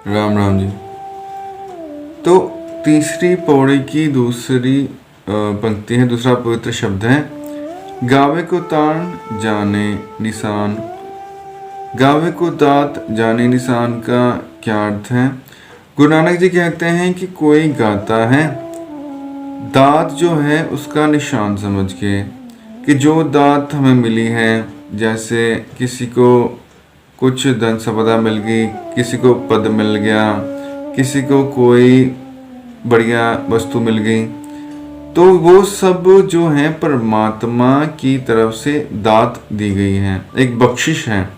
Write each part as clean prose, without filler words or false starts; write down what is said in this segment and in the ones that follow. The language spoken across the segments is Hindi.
राम राम जी। तो तीसरी पौड़ी की दूसरी पंक्ति है, दूसरा पवित्र शब्द है गावे को तान जाने निशान। गावे को दात जाने निशान का क्या अर्थ है? गुरु नानक जी कहते हैं कि कोई गाता है, दात जो है उसका निशान समझ के, कि जो दात हमें मिली है, जैसे किसी को कुछ धन संपदा मिल गई, किसी को पद मिल गया, किसी को कोई बढ़िया वस्तु मिल गई, तो वो सब जो है परमात्मा की तरफ से दात दी गई है, एक बख्शिश है।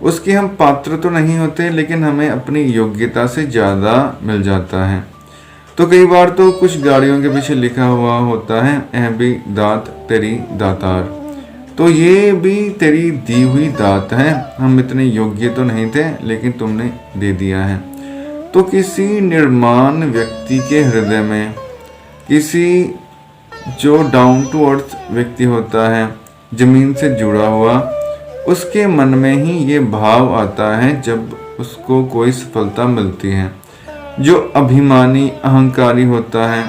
उसके हम पात्र तो नहीं होते, लेकिन हमें अपनी योग्यता से ज़्यादा मिल जाता है। तो कई बार तो कुछ गाड़ियों के पीछे लिखा हुआ होता है, यह भी दात तेरी दातार। तो ये भी तेरी दी हुई दात है, हम इतने योग्य तो नहीं थे, लेकिन तुमने दे दिया है। तो किसी निर्माण व्यक्ति के हृदय में, किसी जो डाउन टू अर्थ व्यक्ति होता है, जमीन से जुड़ा हुआ, उसके मन में ही ये भाव आता है जब उसको कोई सफलता मिलती है। जो अभिमानी अहंकारी होता है,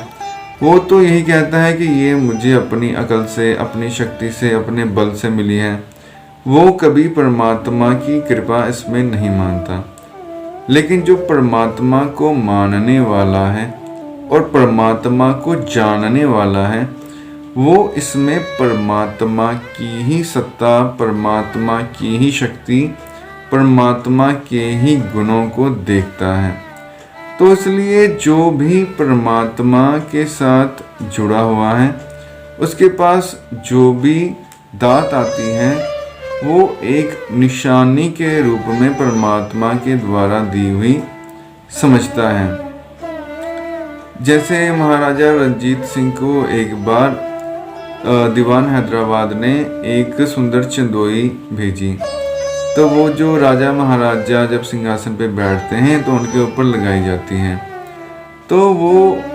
वो तो यही कहता है कि ये मुझे अपनी अकल से, अपनी शक्ति से, अपने बल से मिली है। वो कभी परमात्मा की कृपा इसमें नहीं मानता। लेकिन जो परमात्मा को मानने वाला है और परमात्मा को जानने वाला है, वो इसमें परमात्मा की ही सत्ता, परमात्मा की ही शक्ति, परमात्मा के ही गुणों को देखता है। तो इसलिए जो भी परमात्मा के साथ जुड़ा हुआ है, उसके पास जो भी दात आती है, वो एक निशानी के रूप में परमात्मा के द्वारा दी हुई समझता है। जैसे महाराजा रणजीत सिंह को एक बार दीवान हैदराबाद ने एक सुंदर चंदोई भेजी। तो वो जो राजा महाराजा जब सिंहासन पे बैठते हैं तो उनके ऊपर लगाई जाती हैं। तो वो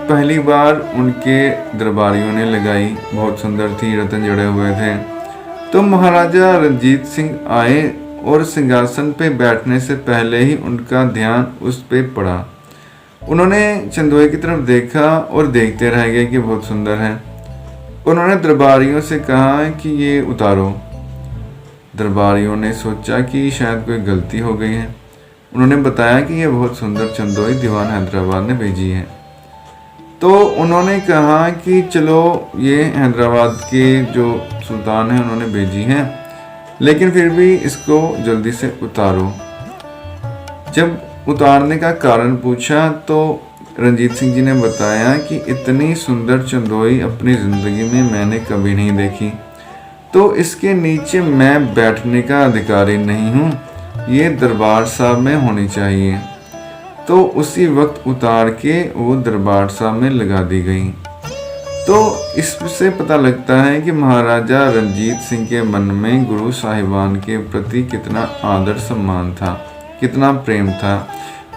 पहली बार उनके दरबारियों ने लगाई, बहुत सुंदर थी, रतन जड़े हुए थे। तो महाराजा रणजीत सिंह आए और सिंहासन पे बैठने से पहले ही उनका ध्यान उस पे पड़ा। उन्होंने चंदोई की तरफ देखा और देखते रह गए कि बहुत सुंदर है। उन्होंने दरबारियों से कहा कि ये उतारो। दरबारियों ने सोचा कि शायद कोई गलती हो गई है। उन्होंने बताया कि ये बहुत सुंदर चंदोई दीवान हैदराबाद ने भेजी है। तो उन्होंने कहा कि चलो, ये हैदराबाद के जो सुल्तान हैं उन्होंने भेजी है, लेकिन फिर भी इसको जल्दी से उतारो। जब उतारने का कारण पूछा तो रणजीत सिंह जी ने बताया कि इतनी सुंदर चंदोई अपनी ज़िंदगी में मैंने कभी नहीं देखी, तो इसके नीचे मैं बैठने का अधिकारी नहीं हूँ, ये दरबार साहब में होनी चाहिए। तो उसी वक्त उतार के वो दरबार साहब में लगा दी गई। तो इससे पता लगता है कि महाराजा रणजीत सिंह के मन में गुरु साहिबान के प्रति कितना आदर सम्मान था, कितना प्रेम था।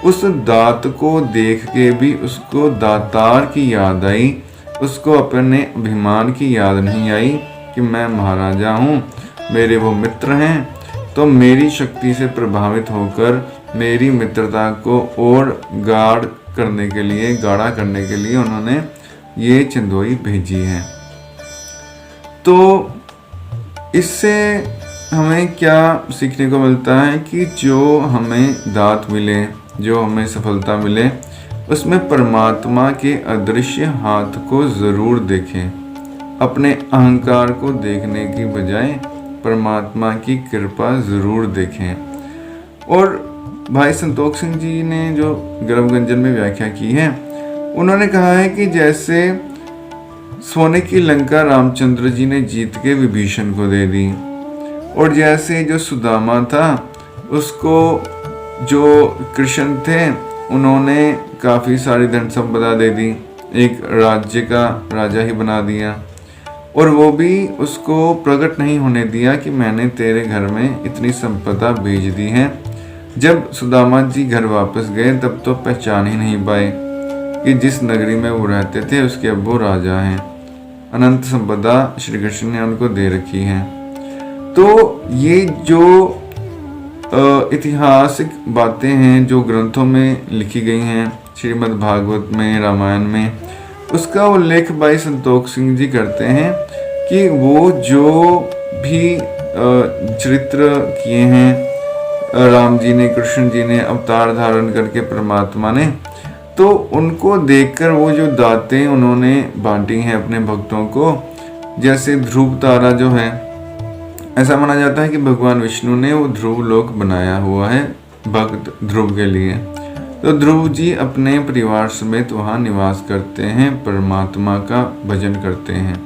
उस दात को देख के भी उसको दातार की याद आई, उसको अपने अभिमान की याद नहीं आई कि मैं महाराजा हूँ, मेरे वो मित्र हैं। तो मेरी शक्ति से प्रभावित होकर मेरी मित्रता को और गाढ़ा करने के लिए उन्होंने ये चंदोई भेजी है। तो इससे हमें क्या सीखने को मिलता है कि जो हमें दात मिले, जो हमें सफलता मिले, उसमें परमात्मा के अदृश्य हाथ को ज़रूर देखें। अपने अहंकार को देखने की बजाय परमात्मा की कृपा ज़रूर देखें। और भाई संतोख सिंह जी ने जो गर्भगंजन में व्याख्या की है, उन्होंने कहा है कि जैसे सोने की लंका रामचंद्र जी ने जीत के विभीषण को दे दी, और जैसे जो सुदामा था उसको जो कृष्ण थे उन्होंने काफ़ी सारी धन संपदा दे दी, एक राज्य का राजा ही बना दिया, और वो भी उसको प्रकट नहीं होने दिया कि मैंने तेरे घर में इतनी संपदा भेज दी है। जब सुदामा जी घर वापस गए तब तो पहचान ही नहीं पाए कि जिस नगरी में वो रहते थे उसके अब वो राजा हैं। अनंत संपदा श्री कृष्ण ने उनको दे रखी है। तो ये जो ऐतिहासिक बातें हैं जो ग्रंथों में लिखी गई हैं, श्रीमद् भागवत में, रामायण में, उसका उल्लेख भाई संतोख सिंह जी करते हैं कि वो जो भी चरित्र किए हैं राम जी ने, कृष्ण जी ने अवतार धारण करके परमात्मा ने, तो उनको देखकर वो जो दातें उन्होंने बांटी हैं अपने भक्तों को, जैसे ध्रुव तारा जो है, ऐसा माना जाता है कि भगवान विष्णु ने वो ध्रुव लोक बनाया हुआ है भक्त ध्रुव के लिए। तो ध्रुव जी अपने परिवार समेत वहाँ निवास करते हैं, परमात्मा का भजन करते हैं।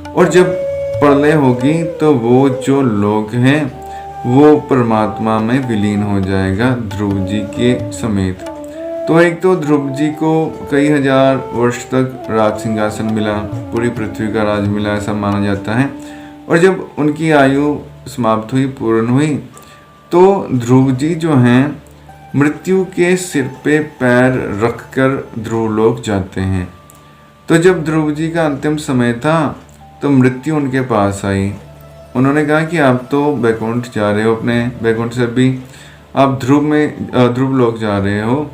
और जब प्रलय होगी तो वो जो लोक है वो परमात्मा में विलीन हो जाएगा ध्रुव जी के समेत। तो एक तो ध्रुव जी को कई हजार वर्ष तक राज सिंहासन मिला, पूरी पृथ्वी का राज मिला, ऐसा माना जाता है। और जब उनकी आयु समाप्त हुई, पूर्ण हुई, तो ध्रुव जी जो हैं मृत्यु के सिर पे पैर रखकर ध्रुवलोक जाते हैं। तो जब ध्रुव जी का अंतिम समय था तो मृत्यु उनके पास आई। उन्होंने कहा कि आप तो बैकुंठ जा रहे हो, अपने बैकुंठ से भी आप ध्रुवलोक जा रहे हो,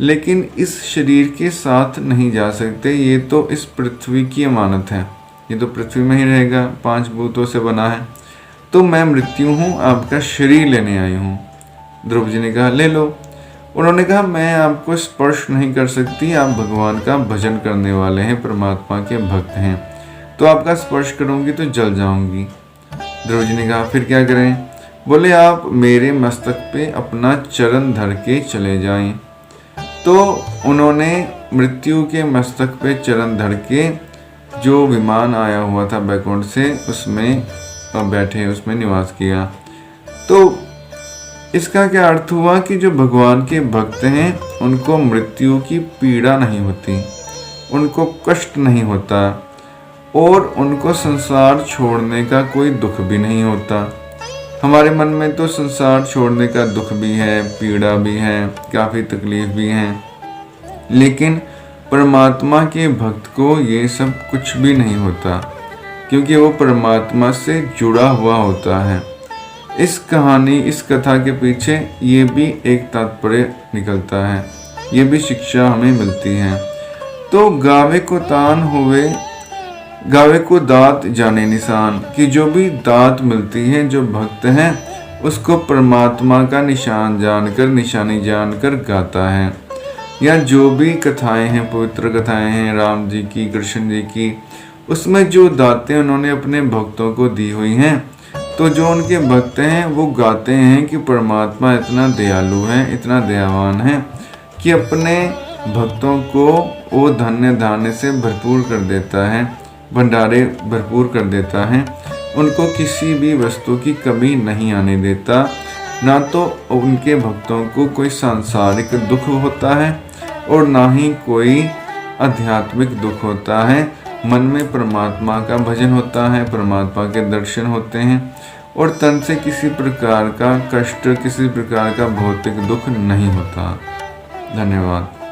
लेकिन इस शरीर के साथ नहीं जा सकते, ये तो इस पृथ्वी की अमानत है, ये तो पृथ्वी में ही रहेगा, 5 भूतों से बना है, तो मैं मृत्यु हूँ, आपका शरीर लेने आई हूँ। ध्रुव जी ने कहा ले लो। उन्होंने कहा मैं आपको स्पर्श नहीं कर सकती, आप भगवान का भजन करने वाले हैं, परमात्मा के भक्त हैं, तो आपका स्पर्श करूंगी तो जल जाऊंगी। ध्रुव जी ने कहा फिर क्या करें? बोले आप मेरे मस्तक पे अपना चरण धर के चले जाएं। तो उन्होंने मृत्यु के मस्तक पे चरण धर के जो विमान आया हुआ था बैकुंठ से, उसमें बैठे, उसमें निवास किया। तो इसका क्या अर्थ हुआ कि जो भगवान के भक्त हैं उनको मृत्यु की पीड़ा नहीं होती, उनको कष्ट नहीं होता और उनको संसार छोड़ने का कोई दुख भी नहीं होता। हमारे मन में तो संसार छोड़ने का दुख भी है, पीड़ा भी है, काफ़ी तकलीफ भी है, लेकिन परमात्मा के भक्त को ये सब कुछ भी नहीं होता, क्योंकि वो परमात्मा से जुड़ा हुआ होता है। इस कहानी, इस कथा के पीछे ये भी एक तात्पर्य निकलता है, ये भी शिक्षा हमें मिलती है। तो गावे को तान होवे, गावे को दात जाने निशान, कि जो भी दात मिलती है, जो भक्त हैं उसको परमात्मा का निशान जानकर, निशानी जानकर गाता है। या जो भी कथाएं हैं, पवित्र कथाएं हैं राम जी की, कृष्ण जी की, उसमें जो दातें उन्होंने अपने भक्तों को दी हुई हैं, तो जो उनके भक्त हैं वो गाते हैं कि परमात्मा इतना दयालु है, इतना दयावान है कि अपने भक्तों को वो धन्य धान्य से भरपूर कर देता है, भंडारे भरपूर कर देता है, उनको किसी भी वस्तु की कमी नहीं आने देता। ना तो उनके भक्तों को कोई सांसारिक दुख होता है और ना ही कोई आध्यात्मिक दुख होता है। मन में परमात्मा का भजन होता है, परमात्मा के दर्शन होते हैं और तन से किसी प्रकार का कष्ट, किसी प्रकार का भौतिक दुख नहीं होता। धन्यवाद।